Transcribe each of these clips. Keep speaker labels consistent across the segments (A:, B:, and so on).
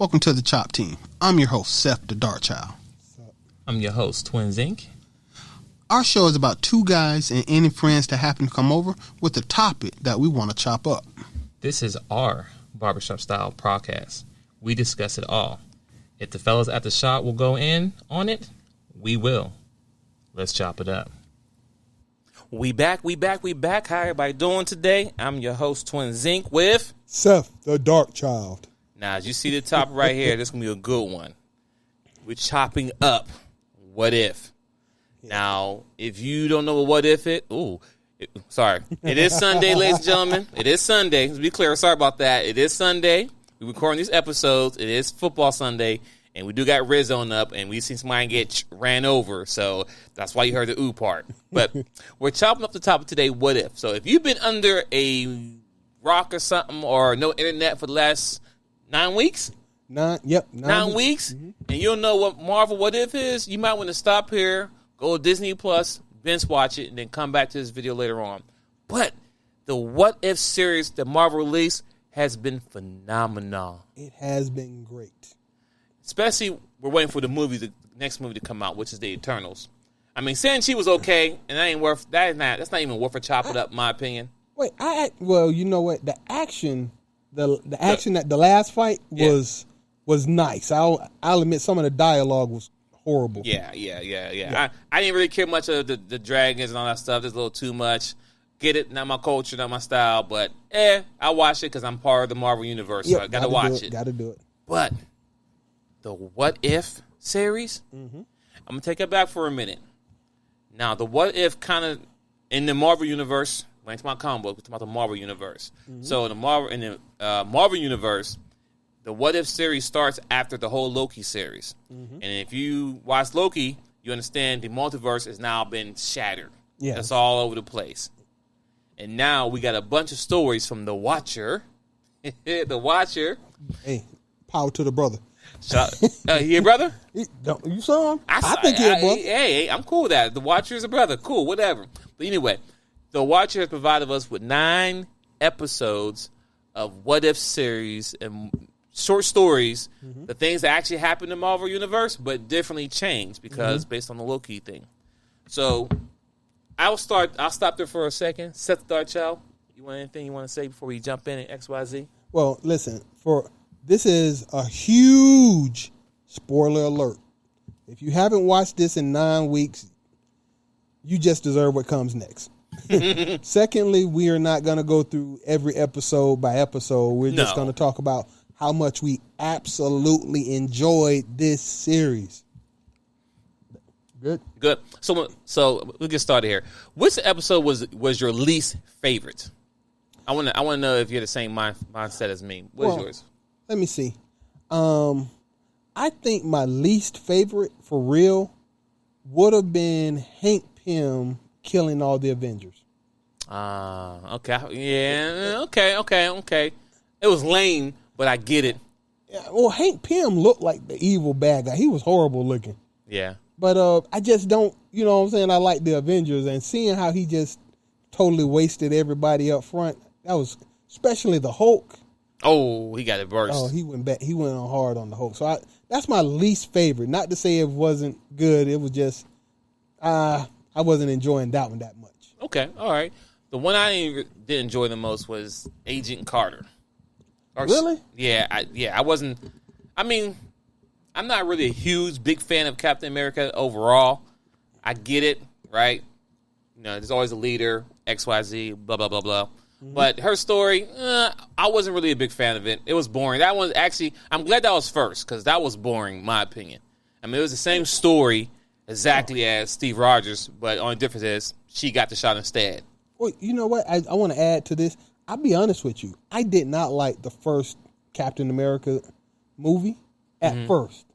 A: Welcome to the DaChop Team. I'm your host, Seth the Dark Child.
B: I'm your host, Twins Inc.
A: Our show is about two guys and any friends that happen to come over with a topic that we want to chop up.
B: This is our Barbershop style podcast. We discuss it all. If the fellas at the shop will go in on it, we will. Let's chop it up. We back. How everybody doing today? I'm your host, Twins Inc. with
C: Seth the Dark Child.
B: Now, as you see the top right here, this is going to be a good one. We're chopping up What If. Now, if you don't know what if it is Sunday, ladies and gentlemen. It is Sunday. Let's be clear. Sorry about that. It is Sunday. We're recording these episodes. It is football Sunday, and we do got Riz on up, and we seen somebody get ran over, so that's why you heard the ooh part. But we're chopping up the topic today, what if. So if you've been under a rock or something or no internet for the last 9 weeks,
C: 9
B: weeks, and you don't know what Marvel What If is, you might want to stop here, go to Disney Plus, binge watch it, and then come back to this video later on. But the What If series that Marvel released has been phenomenal.
C: It has been great.
B: Especially, we're waiting for the next movie to come out, which is the Eternals. I mean, Shang-Chi was okay, and that's not even worth a chop it up, in my opinion.
C: Wait, well, you know what? The action at the last fight was nice. I'll admit some of the dialogue was horrible.
B: Yeah. I didn't really care much of the dragons and all that stuff. There's a little too much. Get it? Not my culture, not my style. But I watch it because I'm part of the Marvel universe, so I gotta watch it.
C: Gotta do it.
B: But the What If series, I'm gonna take it back for a minute. Now, the What If kind of in the Marvel universe. When it's my comic book, we're talking about the Marvel universe. So in the Marvel universe, the What If series starts after the whole Loki series. And if you watch Loki, you understand the multiverse has now been shattered.
C: Yes.
B: It's all over the place. And now we got a bunch of stories from The Watcher. The Watcher.
C: Hey, power to the brother.
B: Your brother?
C: You saw him? I think
B: he's
C: a brother.
B: Hey, I'm cool with that. The Watcher is a brother. Cool, whatever. But anyway, The Watcher has provided us with 9 episodes of What If series and short stories, the things that actually happened in the Marvel Universe, but differently changed because based on the Loki thing. So I'll stop there for a second. Seth the Dark Child, you want anything you want to say before we jump in at XYZ?
C: Well, listen, this is a huge spoiler alert. If you haven't watched this in 9 weeks, you just deserve what comes next. Secondly, we are not going to go through every episode by episode. We're just going to talk about how much we absolutely enjoyed this series. Good.
B: So we'll get started here. Which episode was your least favorite? I want to know if you're the same mindset as me. What's yours?
C: Let me see. I think my least favorite for real would have been Hank Pym killing all the Avengers.
B: Okay. Yeah, okay. It was lame, but I get it.
C: Yeah, well, Hank Pym looked like the evil bad guy. He was horrible looking.
B: Yeah.
C: But I just don't, you know what I'm saying? I like the Avengers, and seeing how he just totally wasted everybody up front, that was, especially the Hulk.
B: Oh, he got it burst.
C: Oh, he went back. He went on hard on the Hulk. So that's my least favorite. Not to say it wasn't good. It was just, I wasn't enjoying that one that much.
B: Okay, all right. The one I did enjoy the most was Agent Carter.
C: Really?
B: Yeah, I wasn't. I mean, I'm not really a big fan of Captain America overall. I get it, right? You know, there's always a leader, XYZ, blah, blah, blah, blah. But her story, I wasn't really a big fan of it. It was boring. That one, actually, I'm glad that was first, because that was boring, in my opinion. I mean, it was the same story exactly as Steve Rogers, but the only difference is she got the shot instead.
C: Well, you know what? I want to add to this. I'll be honest with you. I did not like the first Captain America movie at first.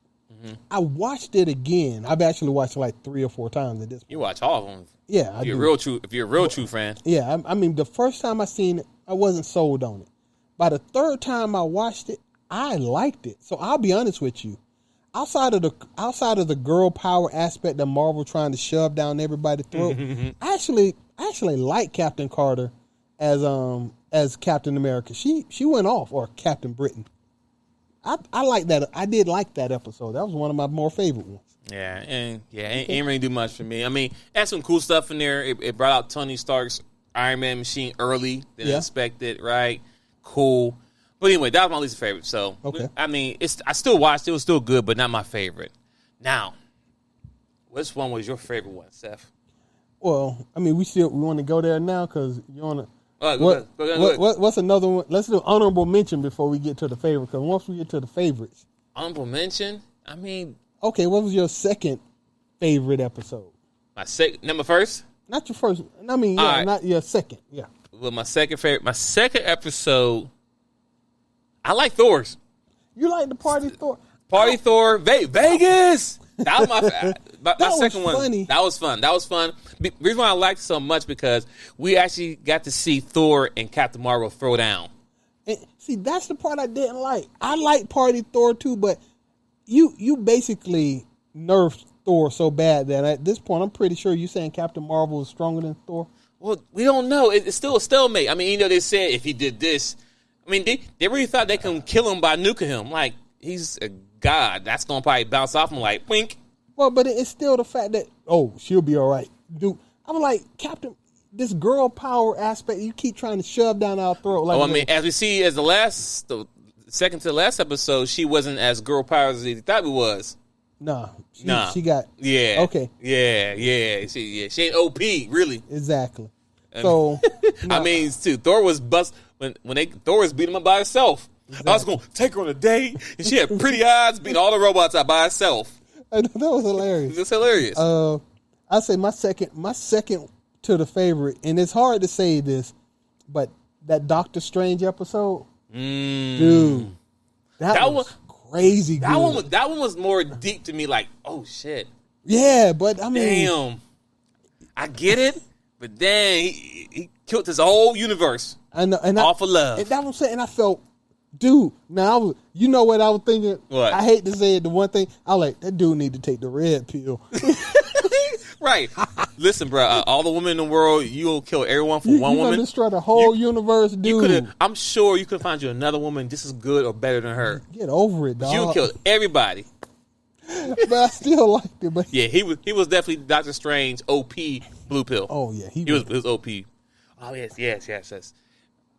C: I watched it again. I've actually watched it like 3 or 4 times at this point.
B: You watch all of them.
C: Yeah,
B: if you're a real true fan.
C: Yeah, I mean, the first time I seen it, I wasn't sold on it. By the third time I watched it, I liked it. So I'll be honest with you. Outside of the girl power aspect that Marvel trying to shove down everybody's throat, I actually like Captain Carter as Captain America. She went off, or Captain Britain. I like that. I did like that episode. That was one of my more favorite ones.
B: Yeah, ain't really do much for me. I mean, had some cool stuff in there. It brought out Tony Stark's Iron Man machine early than expected, right? Cool. But anyway, that was my least favorite. So,
C: okay.
B: I mean, I still watched it. It was still good, but not my favorite. Now, which one was your favorite one, Seth?
C: Well, I mean, we want to go there now because you want to.
B: Go ahead.
C: What's another one? Let's do honorable mention before we get to the favorite. Because once we get to the favorites,
B: honorable mention. I mean,
C: okay. What was your second favorite episode?
B: My number first.
C: Not your first. I mean, yeah, not your second. Yeah.
B: Well, my second favorite. My second episode. I like Thor's.
C: You like the Party Thor?
B: Party Thor, Vegas. That was my second one.
C: Funny.
B: That was fun. The reason why I liked it so much because we actually got to see Thor and Captain Marvel throw down.
C: And see, that's the part I didn't like. I like Party Thor too, but you basically nerfed Thor so bad that at this point, I'm pretty sure you're saying Captain Marvel is stronger than Thor.
B: Well, we don't know. It's still a stalemate. I mean, they said if he did this, I mean, they really thought they can kill him by nuking him. Like, he's a god. That's going to probably bounce off him like, wink.
C: Well, but it's still the fact that, she'll be all right. Dude, I'm like, Captain, this girl power aspect, you keep trying to shove down our throat. Like,
B: I mean, as we see as the second to the last episode, she wasn't as girl power as he thought it was.
C: Nah. She got.
B: Yeah.
C: Okay.
B: Yeah. She ain't OP, really.
C: Exactly. So.
B: I mean, too, Thor was when Thor was beating him up by herself. Exactly. I was going to take her on a date, and she had pretty eyes, beating all the robots out by herself.
C: I know, that was hilarious.
B: It's hilarious.
C: I say my second to the favorite, and it's hard to say this, but that Doctor Strange episode, dude, that was crazy.
B: That one was more deep to me. Like, oh shit.
C: Yeah, but I mean,
B: damn, I get it, but then he killed his whole universe.
C: I know,
B: off of love.
C: And that was saying, I felt. Dude, now you know what I was thinking?
B: What?
C: I hate to say it, the one thing, I like, that dude need to take the red pill.
B: Right. Listen, bro, all the women in the world, you'll kill everyone for one woman.
C: You destroy the whole universe, dude.
B: I'm sure you could find you another woman just as good or better than her.
C: Get over it, dog.
B: You killed everybody.
C: But I still liked it. But
B: yeah, he was definitely Doctor Strange OP blue pill.
C: Oh, yeah.
B: He was OP. Oh, yes.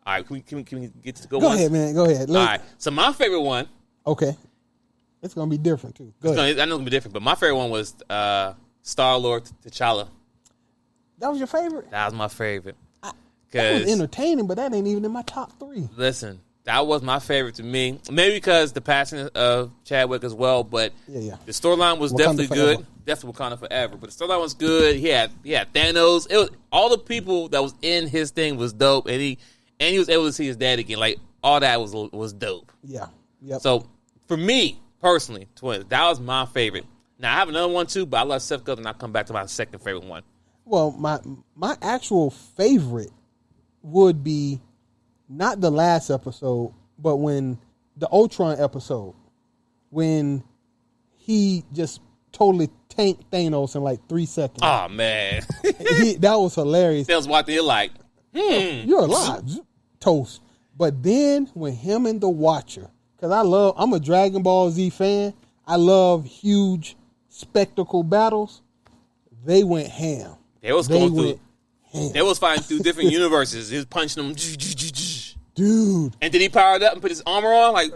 B: All right, can we get to the good
C: ones? Go
B: ones?
C: ahead, man. Go ahead.
B: All right. So my favorite one.
C: Okay. It's going to be different, too. Go ahead.
B: I know it's going to be different, but my favorite one was Star-Lord T'Challa.
C: That was your favorite?
B: That was my favorite.
C: That was entertaining, but that ain't even in my top 3.
B: Listen, that was my favorite to me. Maybe because the passion of Chadwick as well, but the storyline was definitely good. Definitely Wakanda forever. But the storyline was good. He had Thanos. It was all the people that was in his thing was dope, and he was able to see his dad again. Like, all that was dope.
C: Yeah. Yep.
B: So, for me, personally, Twins, that was my favorite. Now, I have another one, too, but I'll let Seth go, and I'll come back to my second favorite one.
C: Well, my actual favorite would be not the last episode, but when the Ultron episode, when he just totally tanked Thanos in like 3 seconds.
B: Oh, man.
C: That was hilarious.
B: They was watching it like,
C: you're alive. Toast. But then when him and the Watcher, because I'm a Dragon Ball Z fan. I love huge spectacle battles. They went ham.
B: They was fighting through different universes. He was punching them.
C: Dude.
B: And then he powered up and put his armor on like,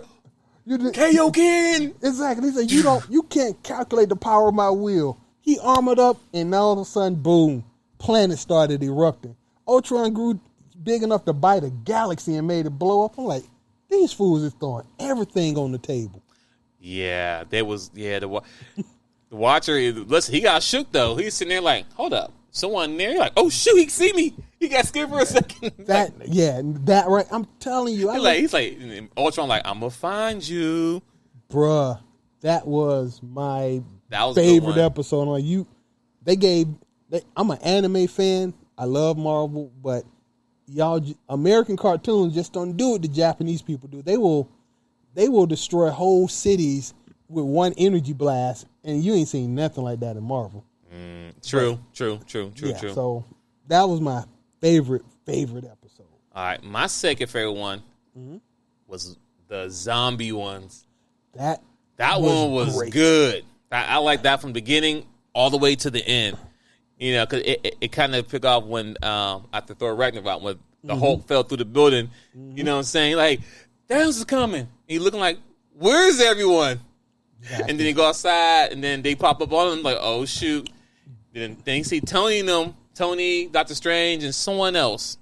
B: Kaioken.
C: Exactly. He said, you can't calculate the power of my will. He armored up and all of a sudden, boom, planet started erupting. Ultron grew big enough to bite a galaxy and made it blow up. I'm like, these fools is throwing everything on the table.
B: Yeah, the Watcher, listen, he got shook though. He's sitting there like, hold up. Someone there, like, oh shoot, he see me. He got scared for a second.
C: That right. I'm telling you.
B: He's like, Ultron like, I'm going to find you.
C: Bruh, that was my favorite episode. I'm an anime fan. I love Marvel, but y'all, American cartoons just don't do what the Japanese people do. They will destroy whole cities with one energy blast, and you ain't seen nothing like that in Marvel.
B: True.
C: So that was my favorite episode.
B: All right, my second favorite one was the zombie ones.
C: That
B: one was
C: great.
B: good. I like that from the beginning all the way to the end. You know, because it kind of picked off when after Thor Ragnarok when the Hulk fell through the building. You know what I'm saying? Like, Thanos is coming. He looking like, where is everyone? Exactly. And then he go outside, and then they pop up on him like, oh shoot. Then you see Tony and them, Tony, Doctor Strange, and someone else.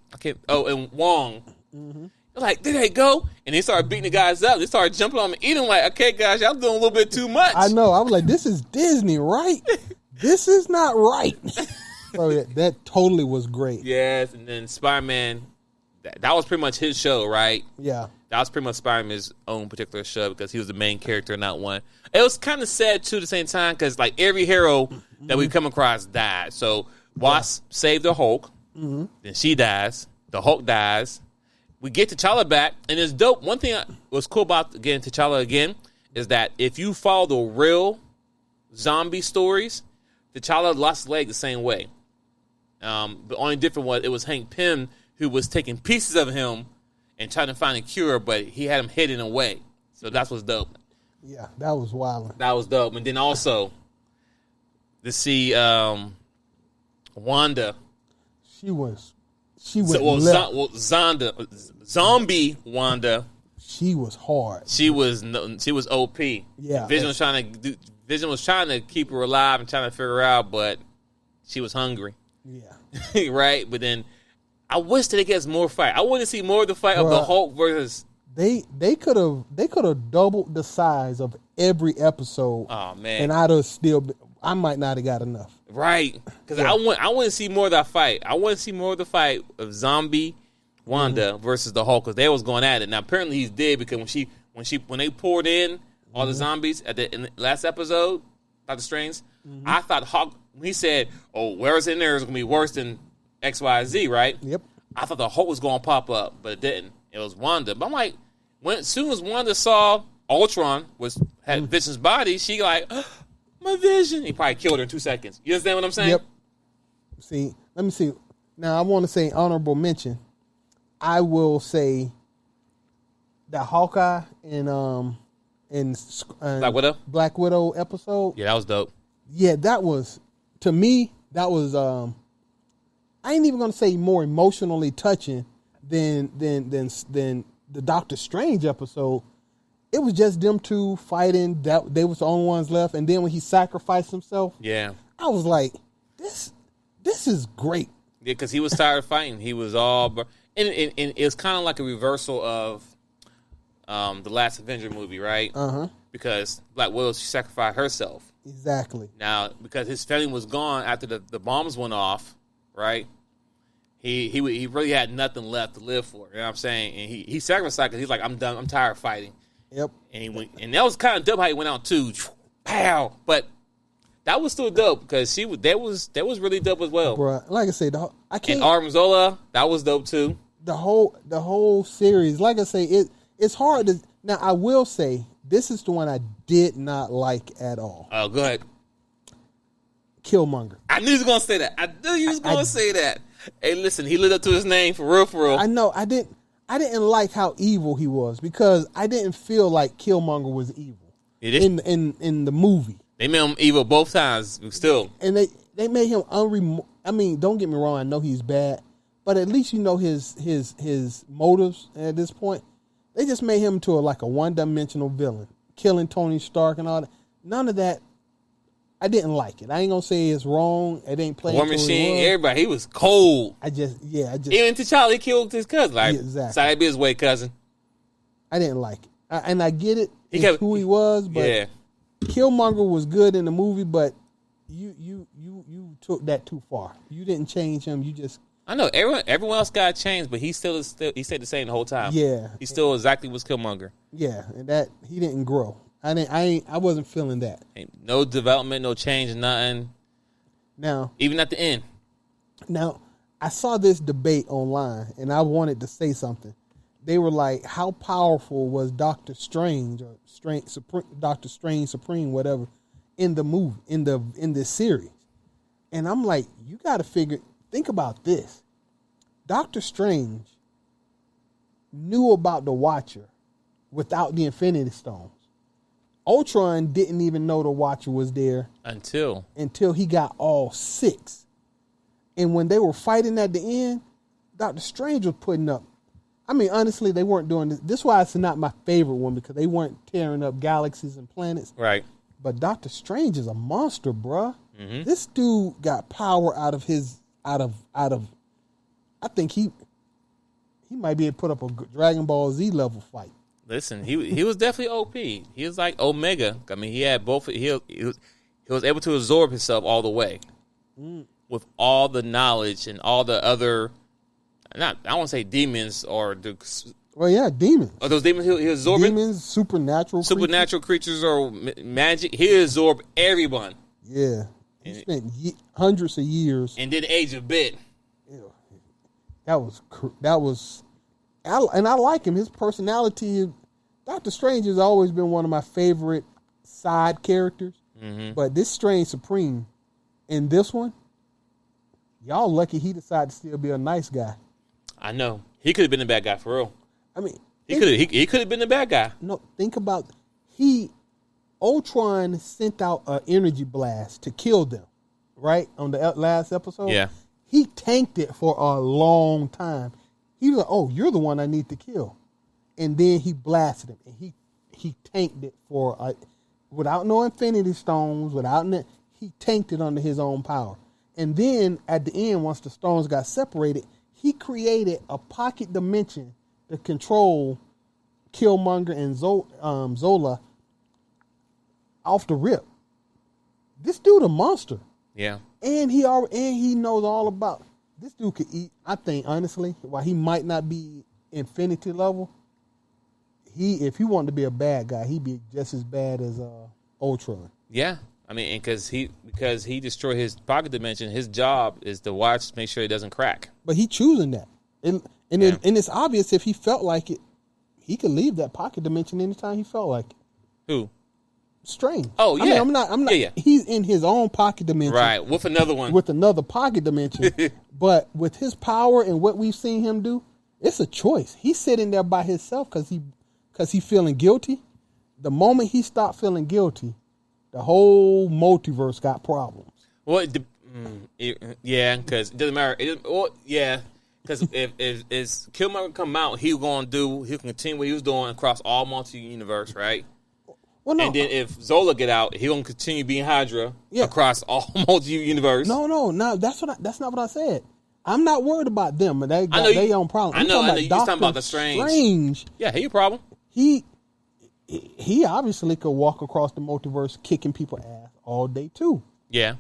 B: And Wong. They're like, there they go. And they started beating the guys up. They started jumping on them and eating like, okay, guys, y'all doing a little bit too much.
C: I know. I was like, this is Disney, right? This is not right. So that totally was great.
B: Yes, and then Spider-Man, that was pretty much his show, right?
C: Yeah.
B: That was pretty much Spider-Man's own particular show because he was the main character in that one. It was kind of sad, too, at the same time because, like, every hero that we come across died. So, Wasp saved the Hulk. Then she dies. The Hulk dies. We get T'Challa back, and it's dope. One thing that was cool about, again, T'Challa again, is that if you follow the real zombie stories, T'Challa lost his leg the same way. The only difference was it was Hank Pym who was taking pieces of him and trying to find a cure, but he had him hidden away. So that's what's dope.
C: Yeah, that was wild.
B: That was dope. And then also to see Wanda.
C: She went
B: Zombie Wanda.
C: She was hard.
B: She was OP.
C: Yeah.
B: Vision was trying to keep her alive and trying to figure her out, but she was hungry.
C: Yeah.
B: Right? But then I wish that it gets more fight. I want to see more of the fight of the Hulk versus.
C: They could have doubled the size of every episode.
B: Oh man!
C: And I might not have got enough.
B: Right? Because I want to see more of that fight. I want to see more of the fight of Zombie Wanda versus the Hulk because they was going at it. Now apparently he's dead because when they poured in all the zombies in the last episode, Doctor Strange, I thought Hulk. When he said, "Oh, where's in there is going to be worse than XYZ," right?
C: Yep.
B: I thought the Hulk was going to pop up, but it didn't. It was Wanda. But I'm like, as soon as Wanda saw Ultron had Vision's body, she like, oh, my Vision. He probably killed her in 2 seconds. You understand what I'm saying?
C: Yep. See, let me see. Now I want to say honorable mention. I will say that Hawkeye and Black Widow episode.
B: Yeah, that was dope.
C: Yeah, that was, to me, that was I ain't even gonna say more emotionally touching than the Doctor Strange episode. It was just them two fighting. That they was the only ones left. And then when he sacrificed himself, I was like, this is great.
B: Yeah, because he was tired of fighting. He was all, and it was kind of like a reversal of the last Avenger movie, right? Because Black Widow, she sacrificed herself.
C: Exactly.
B: Now, because his family was gone after the bombs went off, right? He really had nothing left to live for. You know what I'm saying? And he sacrificed because he's like, I'm done. I'm tired of fighting.
C: Yep.
B: And he went, and that was kind of dope how he went out too. Pow! But that was still dope because that was really dope as well.
C: Bruh, like I said, I can't.
B: And Armzola, that was dope too.
C: The whole series, like I say, it's hard to. Now I will say this is the one I did not like at all.
B: Oh, go ahead.
C: Killmonger.
B: I knew you was gonna say that. I knew you was gonna say that. Hey, listen, he lived up to his name for real, for real.
C: I know. I didn't like how evil he was because I didn't feel like Killmonger was evil in the movie.
B: They made him evil both times, still.
C: And they made him I mean, don't get me wrong. I know he's bad, but at least you know his motives at this point. They just made him to a one-dimensional villain, killing Tony Stark and all that. None of that. I didn't like it. I ain't gonna say it's wrong. It ain't playing.
B: War Machine, everybody, he was cold.
C: I just
B: even T'Challa, he killed his cousin. Like,
C: exactly.
B: Side be his way, cousin.
C: I didn't like it, and I get it. It's who he was, but
B: yeah.
C: Killmonger was good in the movie, but you took that too far. You didn't change him. You just.
B: I know everyone else got changed, but he stayed the same the whole time.
C: Yeah,
B: he still exactly was Killmonger.
C: Yeah, and that he didn't grow. I wasn't feeling that.
B: Ain't no development, no change, nothing.
C: Now,
B: even at the end. Now,
C: I saw this debate online, and I wanted to say something. They were like, "How powerful was Doctor Strange or Doctor Strange Supreme, whatever, in the movie in this series?" And I'm like, "You got to think about this. Doctor Strange knew about the Watcher without the Infinity Stones. Ultron didn't even know the Watcher was there
B: until
C: he got all 6. And when they were fighting at the end, Doctor Strange was putting up. I mean, honestly, they weren't doing this. This is why it's not my favorite one, because they weren't tearing up galaxies and planets.
B: Right.
C: But Doctor Strange is a monster, bruh.
B: Mm-hmm.
C: This dude got power out of. I think he might be able to put up a Dragon Ball Z level fight.
B: Listen, he was definitely OP. He was like Omega. I mean, he had both. He was able to absorb himself all the way with all the knowledge and all the other. I won't say demons or the.
C: Well, yeah, demons.
B: Or those demons he absorbed.
C: Demons, supernatural
B: creatures or magic. He absorbed everyone.
C: Yeah, he spent hundreds of years
B: and didn't age a bit.
C: That was, and I like him. His personality. Doctor Strange has always been one of my favorite side characters. Mm-hmm. But this Strange Supreme, in this one, y'all lucky he decided to still be a nice guy.
B: I know. He could have been the bad guy for real.
C: I mean,
B: he could have been the bad guy.
C: No, think about Ultron sent out an energy blast to kill them, right? On the last episode.
B: Yeah.
C: He tanked it for a long time. He was like, "Oh, you're the one I need to kill," and then he blasted him, and he tanked it for without no Infinity Stones, he tanked it under his own power. And then at the end, once the stones got separated, he created a pocket dimension to control Killmonger and Zola off the rip. This dude a monster.
B: Yeah.
C: And he knows all about. This dude could eat. I think honestly, while he might not be Infinity level, if he wanted to be a bad guy, he'd be just as bad as Ultron.
B: Yeah. I mean, because he destroyed his pocket dimension, his job is to watch, make sure it doesn't crack.
C: But he choosing that, and it's obvious if he felt like it, he could leave that pocket dimension anytime he felt like it.
B: Who?
C: Strange.
B: Oh yeah.
C: I mean, I'm not.
B: Yeah.
C: He's in his own pocket dimension,
B: right? With another one,
C: with another pocket dimension. But with his power and what we've seen him do, it's a choice. He's sitting there by himself because he feeling guilty. The moment he stopped feeling guilty, the whole multiverse got problems.
B: Well, yeah, because it doesn't matter. Because if Killmonger come out, he'll continue what he was doing across all multi-universe, right?
C: Well, no.
B: And then if Zola get out, he'll gonna continue being Hydra across all multi-universe.
C: No, that's not what I said. I'm not worried about them, but they got their own problem.
B: I know. You're talking about the Strange. Yeah, he a problem.
C: He obviously could walk across the multiverse kicking people's ass all day too.
B: Yeah.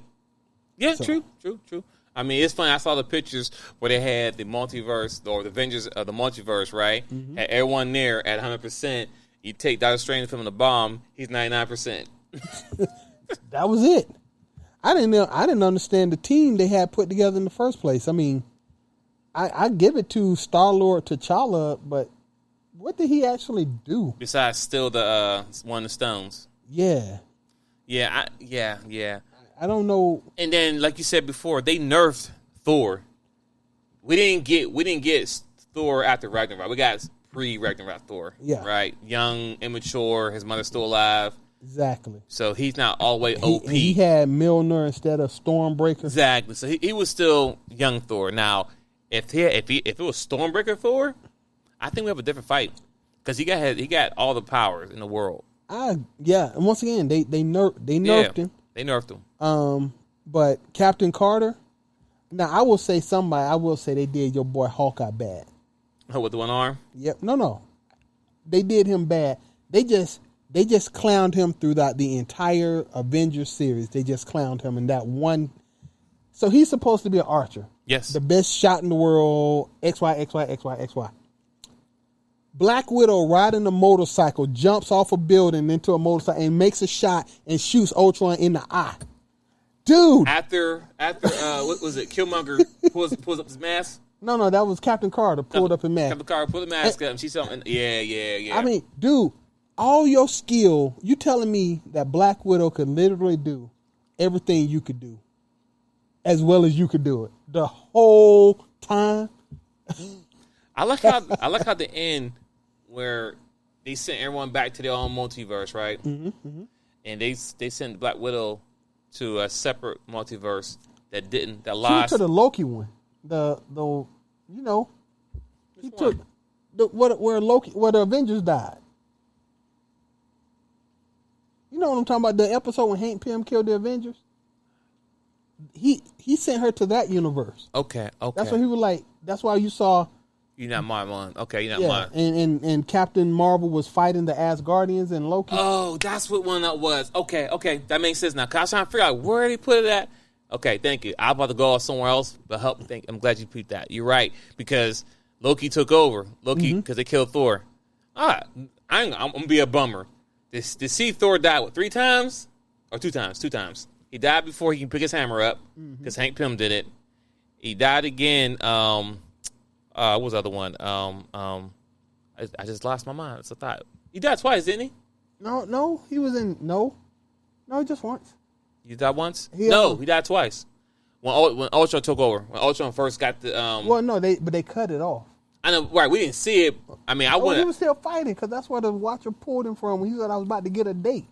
B: So. True. I mean, it's funny. I saw the pictures where they had the multiverse or the Avengers of the multiverse, right? Mm-hmm. Had everyone there at 100%. You take Doctor Strange from the bomb, he's 99%.
C: That was it. I didn't understand the team they had put together in the first place. I mean, I give it to Star-Lord T'Challa, but what did he actually do?
B: Besides steal the one of the stones.
C: Yeah.
B: Yeah.
C: I don't know.
B: And then, like you said before, they nerfed Thor. We didn't get Thor after Ragnarok. We got pre-Ragnarok Thor. Yeah. Right? Young, immature, his mother's still alive.
C: Exactly.
B: So he's not all the way OP.
C: He had Mjolnir instead of Stormbreaker.
B: Exactly. So he was still young Thor. Now, if it was Stormbreaker Thor, I think we have a different fight. Because he got all the powers in the world.
C: And once again, they nerfed him.
B: They nerfed him.
C: But Captain Carter, now I will say they did your boy Hawkeye bad.
B: Oh, with the one arm?
C: Yep. No. They did him bad. They just clowned him throughout the entire Avengers series. They just clowned him in that one. So he's supposed to be an archer.
B: Yes.
C: The best shot in the world. XY. Black Widow riding a motorcycle, jumps off a building into a motorcycle and makes a shot and shoots Ultron in the eye. Dude.
B: After what was it? Killmonger pulls up his mask?
C: No, that was Captain Carter pulled up his mask.
B: Captain Carter pulled the mask up and she's something. Yeah.
C: I mean, dude, all your skill, you telling me that Black Widow could literally do everything you could do as well as you could do it the whole time?
B: I like how the end where they sent everyone back to their own multiverse, right?
C: Mm-hmm.
B: And they sent Black Widow to a separate multiverse that
C: She went
B: lost.
C: to the Loki one. The you know, he
B: Which
C: took
B: one?
C: where the Avengers died. You know what I'm talking about? The episode when Hank Pym killed the Avengers. He sent her to that universe.
B: Okay.
C: That's what he was like. That's why you saw.
B: You're not my one. Okay, you're not
C: Yeah,
B: mine.
C: and Captain Marvel was fighting the Asgardians and Loki.
B: Oh, that's what one that was. Okay, that makes sense now. 'Cause I was trying to figure out where they put it at. Okay, thank you. I'm about to go somewhere else, but I'm glad you picked that. You're right, because Loki took over. Because they killed Thor. All right, I'm gonna be a bummer. To see Thor die 3 times or 2 times? 2 times. He died before he can pick his hammer up because Hank Pym did it. He died again. What was the other one? I just lost my mind. It's a thought. He died twice, didn't he?
C: No, he was in no, just once.
B: He died once.
C: He
B: died twice. When Ultron took over, when Ultron first got the.
C: Well, no, they cut it off.
B: I know, right? We didn't see it. I mean, I
C: He
B: wouldn't.
C: was still fighting because that's where the Watcher pulled him from. When he said I was about to get a date.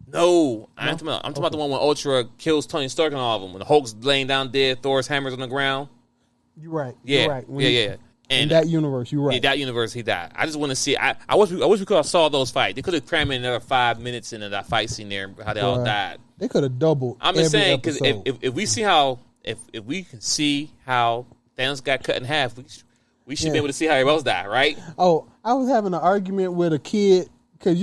B: No, I'm talking about the one when Ultra kills Tony Stark and all of them. When the Hulk's laying down dead, Thor's hammer's on the ground.
C: You're right.
B: Yeah,
C: You're right.
B: yeah.
C: In that universe, you're right.
B: In that universe, he died. I just want to see. I wish we could have saw those fights. They could have crammed in another 5 minutes into that fight scene there, how they all died.
C: They could have doubled.
B: I'm just saying because
C: episode.
B: if we see how if we can see how Thanos got cut in half, we should be able to see how everybody else died, right?
C: Oh, I was having an argument with a kid because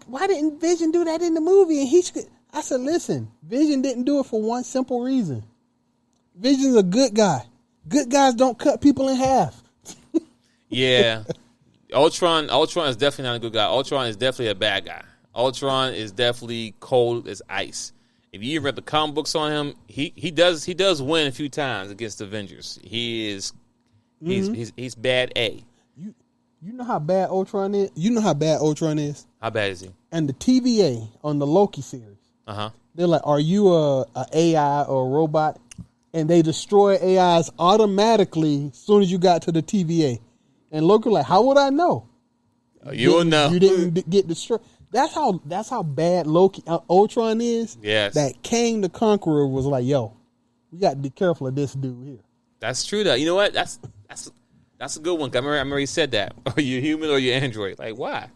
C: why didn't Vision do that in the movie? And I said, listen, Vision didn't do it for one simple reason. Vision's a good guy. Good guys don't cut people in half.
B: Yeah. Ultron is definitely not a good guy. Ultron is definitely a bad guy. Ultron is definitely cold as ice. If you read the comic books on him, he does win a few times against the Avengers. He's bad A.
C: You know how bad Ultron is? You know how bad Ultron is?
B: How bad is he?
C: And the TVA on the Loki series.
B: Uh-huh.
C: They're like, are you a AI or a robot? And they destroy AIs automatically as soon as you got to the TVA. And Loki like, how would I know?
B: You'll know.
C: You didn't get destroyed. That's how bad Loki Ultron is.
B: Yes.
C: That Kang the Conqueror was like, yo, we got to be careful of this dude here.
B: That's true though. You know what? That's a good one. I remember he said that. Are you human or you android? Like, why?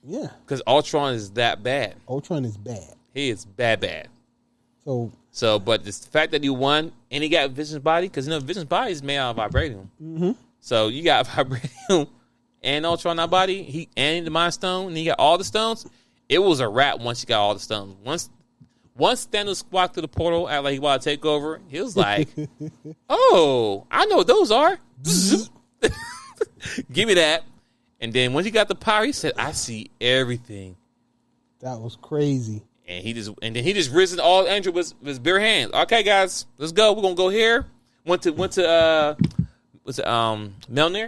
C: Yeah.
B: Because Ultron is that bad.
C: Ultron is bad.
B: He is bad.
C: So,
B: but the fact that he won and he got Vision's body, because Vision's body is made out of vibranium.
C: mm-hmm.
B: So you got vibranium and Ultron that body, and the Mind Stone, and he got all the stones. It was a wrap once you got all the stones. Once Thanos walked through the portal, act like he wanted to take over, he was like, "Oh, I know what those are. Give me that." And then once he got the power, he said, "I see everything."
C: That was crazy.
B: And then he just risen all Andrew with his bare hands. Okay, guys, let's go. We're gonna go here. Went to Mjolnir?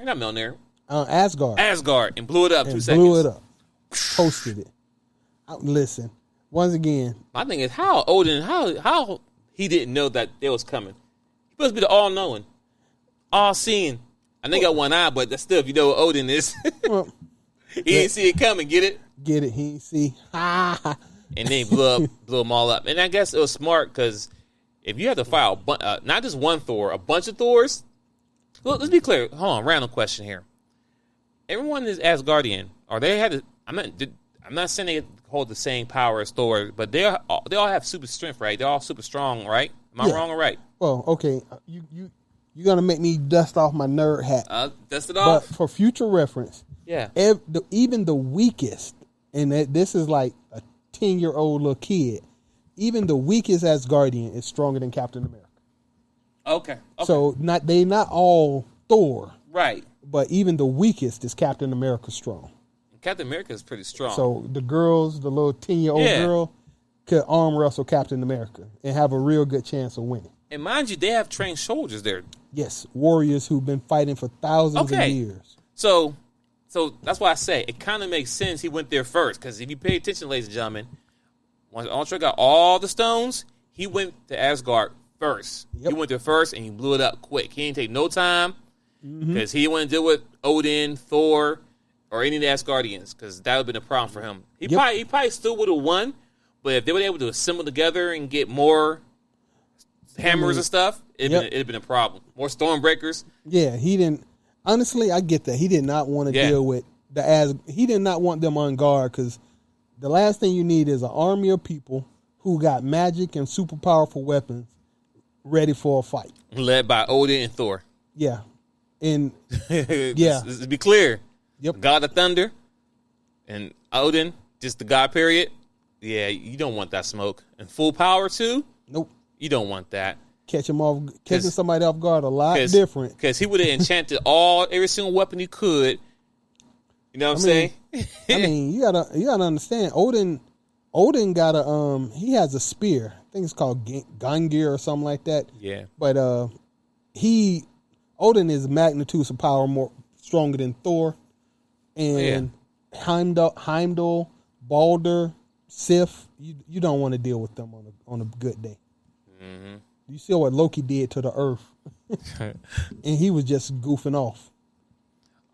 B: Not Mjolnir.
C: Asgard,
B: and blew it up.
C: and
B: 2 seconds.
C: blew it up, posted it. Listen, once again,
B: My thing is how Odin, how he didn't know that it was coming. He supposed to be the all knowing, all seeing. I think he got one eye, but that's still, if you know what Odin is,
C: well,
B: he didn't see it coming. Get it?
C: get it? He see,
B: And then he blew them all up. And I guess it was smart because if you have to fight not just one Thor, a bunch of Thors. Well, let's be clear. Hold on, random question here. Everyone is Asgardian, or they had. I'm not saying they hold the same power as Thor, but they all have super strength, right? They're all super strong, right? Am I wrong or right?
C: Well, okay, you're gonna make me dust off my nerd hat.
B: Dust it off.
C: But for future reference,
B: Yeah.
C: Even the weakest, and this is like a 10-year-old little kid, even the weakest Asgardian is stronger than Captain America.
B: Okay.
C: So they not all Thor,
B: Right.
C: but even the weakest is Captain America strong.
B: Captain America is pretty strong.
C: So the little 10-year-old girl, could arm wrestle Captain America and have a real good chance of winning.
B: And mind you, they have trained soldiers there.
C: Yes, warriors who've been fighting for thousands of years.
B: So that's why I say it kind of makes sense he went there first. Because if you pay attention, ladies and gentlemen, once Ultron got all the stones, he went to Asgard first.
C: Yep.
B: He went there first and he blew it up quick. He didn't take no time. because he didn't want to deal with Odin, Thor, or any of the Asgardians because that would have been a problem for him. He probably still would have won, but if they were able to assemble together and get more hammers and stuff, it'd have been a problem. More Stormbreakers.
C: Yeah, he didn't. Honestly, I get that. He did not want to deal with he did not want them on guard because the last thing you need is an army of people who got magic and super powerful weapons ready for a fight.
B: Led by Odin and Thor.
C: Yeah. And
B: Let's be clear.
C: Yep.
B: God of Thunder and Odin, just the god period. Yeah, you don't want that smoke. And full power too?
C: Nope.
B: You don't want that.
C: Catching somebody off guard a lot different.
B: Because he would have enchanted every single weapon he could. You know what I'm saying?
C: I mean, you gotta understand. Odin got he has a spear. I think it's called Gangir or something like that.
B: Yeah.
C: But Odin is magnitudes of power more stronger than Thor, and Heimdall, Balder, Sif. You don't want to deal with them on a good day. Mm-hmm. You see what Loki did to the Earth, and he was just goofing off.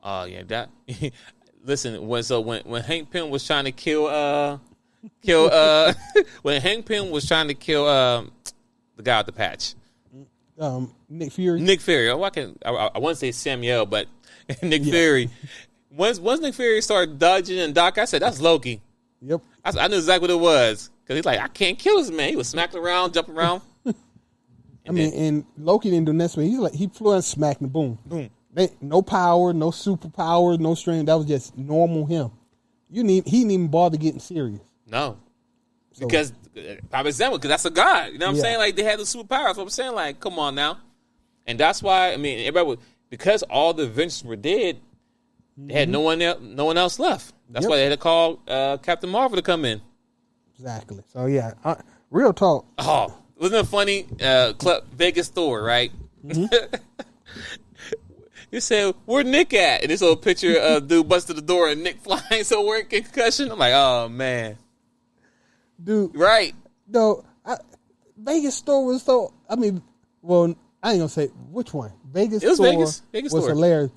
B: Oh yeah, that. Listen, when Hank Pym was trying to kill when Hank Pym was trying to kill the guy with the patch,
C: Nick Fury.
B: Nick Fury. I want to say Samuel, but Nick Fury. Once Nick Fury started dodging and Doc, I said that's Loki.
C: Yep.
B: I knew exactly what it was because he's like, I can't kill this man. He was smacking around, jumping around.
C: And Loki didn't do nothing. He flew and smacked and boom. No power, no superpower, no strength. That was just normal him. He didn't even bother getting serious.
B: No. Because that's a god. You know what I'm saying? Like, they had the superpowers. So I'm saying, like, come on now. And that's why, I mean, everybody because all the Avengers were dead, they had no one else left. That's why they had to call Captain Marvel to come in.
C: Exactly. So, yeah, real talk.
B: Oh, wasn't it funny? Vegas Thor, right? Mm-hmm. He said, "Where Nick at?" And this little picture of dude busted the door and Nick flying somewhere in concussion. I'm like, oh man,
C: dude,
B: right?
C: No, Vegas Thor was so. I mean, well, I ain't gonna say which one. Vegas Thor was hilarious.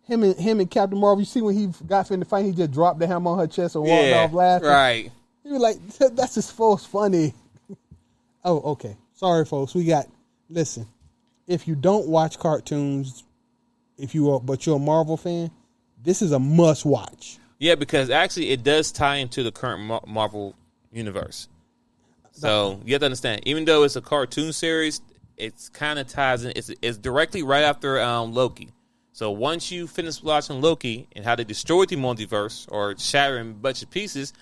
C: Him and Captain Marvel. You see when he got in the fight, he just dropped the hammer on her chest and walked off laughing.
B: Right.
C: He was like, "That's just false funny." Oh, okay. Sorry, folks. Listen. If you don't watch cartoons. But you're a Marvel fan, this is a must watch.
B: Yeah, because actually it does tie into the current Marvel universe. So you have to understand, even though it's a cartoon series, it's kind of ties in. It's directly right after Loki. So once you finish watching Loki and how they destroyed the multiverse or shatter in a bunch of pieces,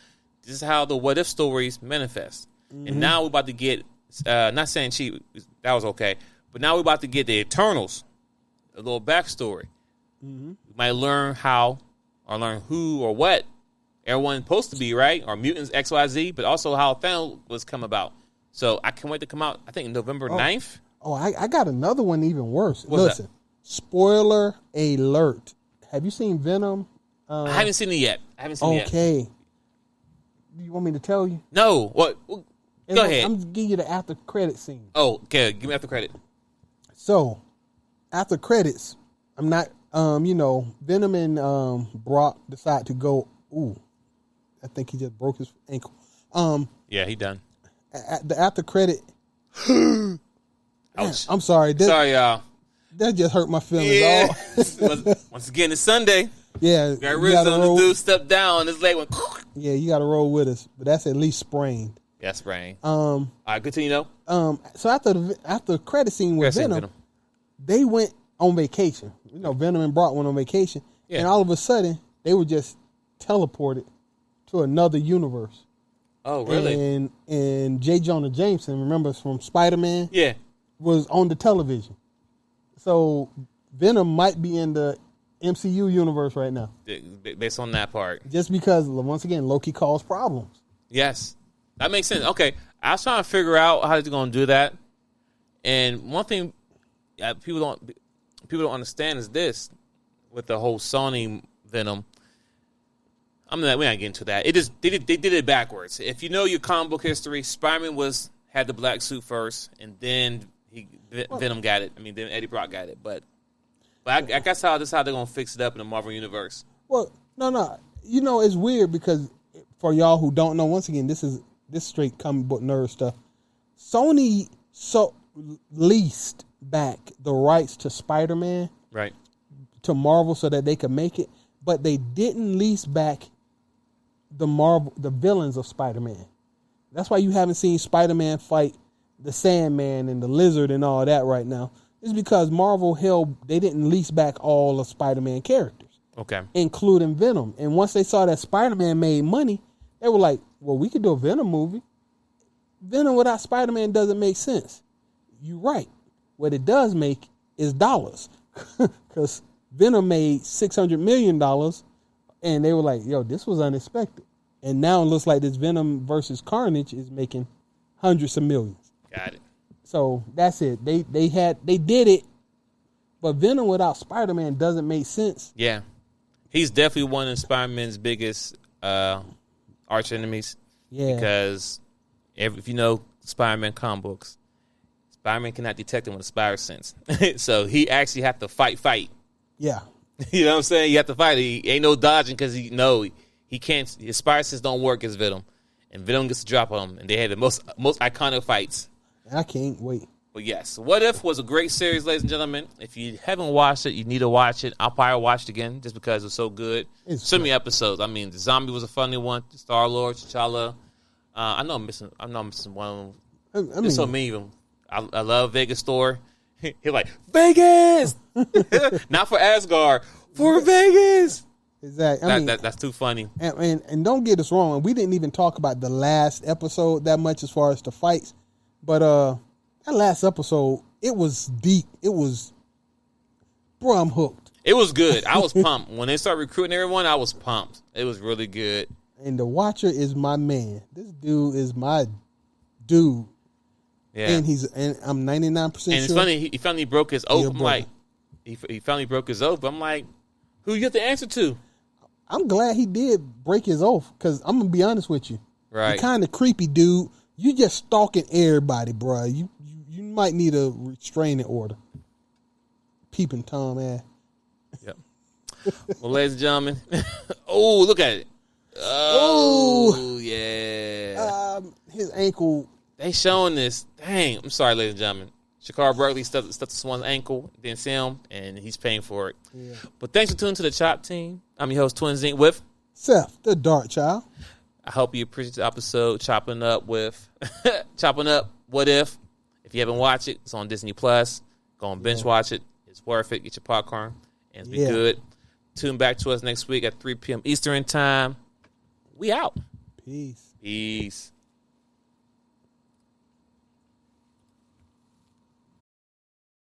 B: this is how the what if stories manifest. Mm-hmm. And now we're about to get, not saying cheap, that was okay, but now we're about to get the Eternals. A little backstory. Mm-hmm. You might learn how or learn who or what everyone's supposed to be, right? Or mutants XYZ, but also how Thanos was come about. So I can't wait to come out, I think, November 9th.
C: Oh, I got another one even worse.
B: Listen,
C: spoiler alert. Have you seen Venom?
B: I haven't seen it yet.
C: Okay. Do you want me to tell you?
B: No. What? Go ahead.
C: I'm going to give you the after credit scene.
B: Oh, okay. Give me after credit.
C: So, after credits, I'm not, Venom and Brock decide to go. Ooh, I think he just broke his ankle.
B: Yeah, he done.
C: The after credit.
B: Ouch.
C: I'm sorry.
B: Sorry, y'all.
C: That just hurt my feelings.
B: Yeah. Once again, it's Sunday.
C: Yeah.
B: Got Rizzo, the dude stepped down, his leg went.
C: Yeah, you got to roll with us, but that's at least sprained.
B: Yeah, sprained. All right, continue though.
C: So after credit scene with Venom. They went on vacation. Venom and Brock went on vacation. Yeah. And all of a sudden, they were just teleported to another universe.
B: Oh, really?
C: And J. Jonah Jameson, remember from Spider-Man?
B: Yeah.
C: Was on the television. So Venom might be in the MCU universe right now.
B: Based on that part.
C: Just because, once again, Loki caused problems.
B: Yes. That makes sense. Okay. I was trying to figure out how they're going to do that. And one thing people don't understand is this with the whole Sony Venom. We're not getting into that. They did it backwards. If you know your comic book history, Spider-Man had the black suit first, and then Venom got it. I mean, then Eddie Brock got it. But But I guess this is how they're gonna fix it up in the Marvel universe.
C: Well, no. You know, it's weird because for y'all who don't know, once again, this straight comic book nerd stuff. Sony leased back the rights to Spider-Man
B: Right.
C: to Marvel so that they could make it, but they didn't lease back the villains of Spider-Man. That's why you haven't seen Spider-Man fight the Sandman and the Lizard and all that right now. It's because Marvel they didn't lease back all of Spider-Man characters.
B: Okay.
C: Including Venom. And once they saw that Spider-Man made money, they were like, well, we could do a Venom movie. Venom without Spider-Man doesn't make sense. You're right. What it does make is dollars. Because Venom made $600 million, and they were like, yo, this was unexpected. And now it looks like this Venom versus Carnage is making hundreds of millions.
B: Got it.
C: So that's it. They did it, but Venom without Spider-Man doesn't make sense.
B: Yeah. He's definitely one of Spider-Man's biggest arch enemies.
C: Yeah.
B: Because if you know Spider-Man comic books, Spider-Man cannot detect him with a spider sense. So he actually have to fight.
C: Yeah.
B: You know what I'm saying? You have to fight. He ain't no dodging because he can't. His spider sense don't work as Venom. And Venom gets to drop on him. And they had the most iconic fights.
C: I can't wait.
B: But yes, What If was a great series, ladies and gentlemen. If you haven't watched it, you need to watch it. I'll probably watch it again just because it's so good. So many episodes. I mean, the zombie was a funny one. Star-Lord, T'Challa. I know I'm missing one of them. There's so many of them. I love Vegas Store. He's like, Vegas! Not for Asgard, for Vegas!
C: Exactly.
B: That's too funny.
C: And don't get us wrong. We didn't even talk about the last episode that much as far as the fights. But that last episode, it was deep. It was, bro, I'm hooked.
B: It was good. I was pumped. When they started recruiting everyone, I was pumped. It was really good.
C: And the Watcher is my man. This dude is my dude.
B: Yeah.
C: And I'm 99% sure.
B: And it's funny, he finally broke his oath. I'm like, he finally broke his oath. I'm like, who you got the answer to?
C: I'm glad he did break his oath because I'm going to be honest with you.
B: Right.
C: You're kind of creepy, dude. You just stalking everybody, bro. You might need a restraining order. Peeping Tom ass.
B: Yep. Well, ladies and gentlemen. Oh, look at it. Oh, yeah.
C: His ankle.
B: They showing this. Dang. I'm sorry, ladies and gentlemen. Shakar Berkeley stuffed someone's ankle, didn't see him, and he's paying for it. Yeah. But thanks for tuning to the DaChop Team. I'm your host, Twin Zinc, with
C: Seth, the Dark Child.
B: I hope you appreciate the episode, chopping up What If. If you haven't watched it, it's on Disney Plus. Go and binge watch it. It's worth it. Get your popcorn, and be good. Tune back to us next week at 3 p.m. Eastern time. We out.
C: Peace.
B: Peace.